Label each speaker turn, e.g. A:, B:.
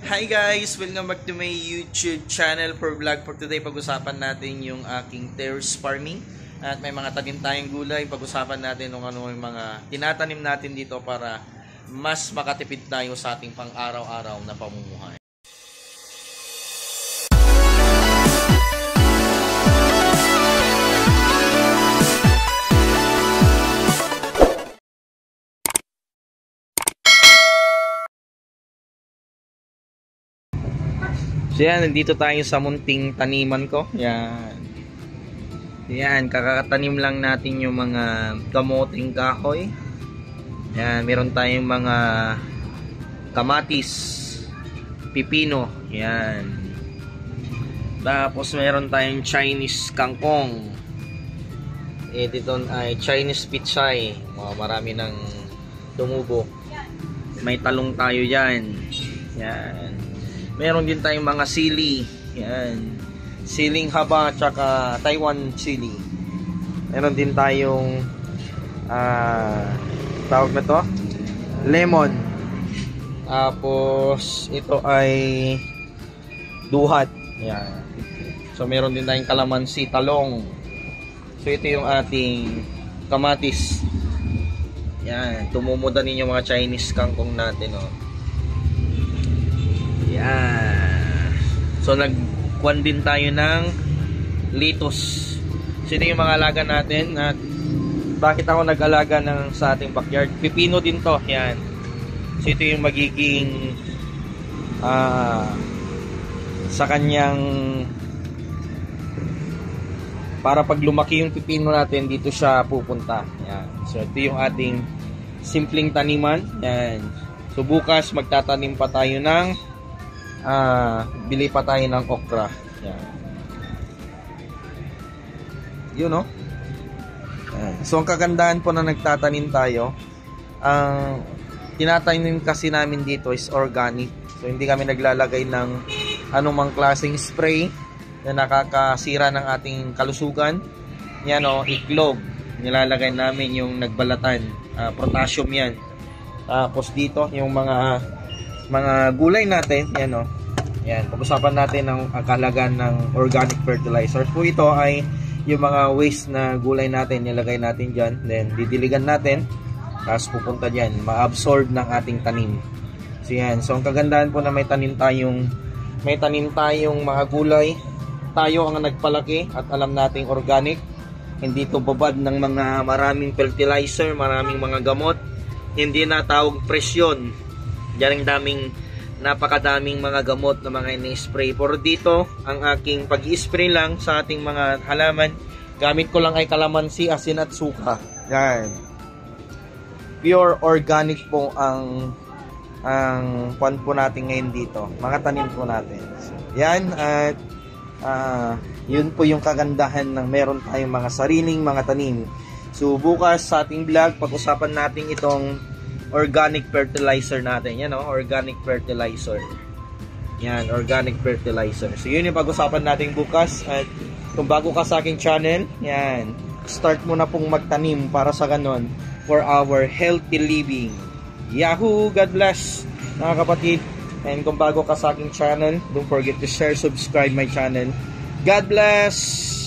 A: Hi guys! Welcome back to my YouTube channel for vlog. For today, pag-usapan natin yung aking terrace farming. At may mga tanim tayong gulay. Pag-usapan natin kung ano yung mga tinatanim natin dito para mas makatipid tayo sa ating pang-araw-araw na pamumuhay. So yan, nandito tayo sa munting taniman ko. Yan. Yan, kakatanim lang natin yung mga kamoting kahoy. Yan, meron tayong mga kamatis, pipino. Yan. Tapos meron tayong Chinese kangkong. Dito ay Chinese pichay. Marami ng tumubo. May talong tayo dyan. Yan. Meron din tayong mga sili. Yan. Siling haba tsaka Taiwan chili. Meron din tayong tawag na to? Lemon. Tapos ito ay duhat. Yan. So meron din tayong kalamansi, talong. So ito yung ating kamatis. Yan. Tumumuda din yung mga Chinese kangkong natin, oh. Yan. So nagkuhan din tayo ng lettuce. So ito yung mga alaga natin. At bakit ako nag-alaga ng sa ating backyard? Pipino din to. Yan. So ito yung magiging sa kanyang para pag lumaki yung pipino natin, dito siya pupunta. Yan. So ito yung ating simpleng taniman. Yan. So bukas magtatanim pa tayo ng bili pa tayo ng okra. Yan. Yun, no? Yan. So ang kagandahan po na nagtatanim tayo, ang tinatanim kasi namin dito is organic. So hindi kami naglalagay ng anumang klaseng spray na nakakasira ng ating kalusugan. Yan, o, iklog. Nilalagay namin yung nagbalatan, potassium yan. Tapos dito yung mga gulay natin, yan, o. Yan, pag-usapan natin ang kahalagan ng organic fertilizers. Po ito ay yung mga waste na gulay natin, nilagay natin dyan, then didiligan natin, tapos pupunta dyan, ma-absorb ng ating tanim. So yan, so ang kagandahan po na may tanim tayong mga gulay, tayo ang nagpalaki at alam nating organic, hindi ito babad ng mga maraming fertilizer, maraming mga gamot, hindi na tawag presyon. Diyan ang napakadaming mga gamot na mga ini-spray. Pero dito, ang aking pag-i-spray lang sa ating mga halaman, gamit ko lang ay kalamansi, asin at suka. Yan. Pure organic po ang kwan po natin ngayon dito. Mga tanim po natin. So, yan, at yun po yung kagandahan ng meron tayong mga sariling mga tanim. So bukas sa ating vlog, pag-usapan natin itong organic fertilizer natin. Yan, o, organic fertilizer. Yan, organic fertilizer. So yun yung pag-usapan natin bukas. At kung bago ka sa aking channel, yan, start mo na pong magtanim para sa ganon for our healthy living. Yahoo! God bless, mga kapatid. And kung bago ka sa aking channel, don't forget to share, subscribe my channel. God bless!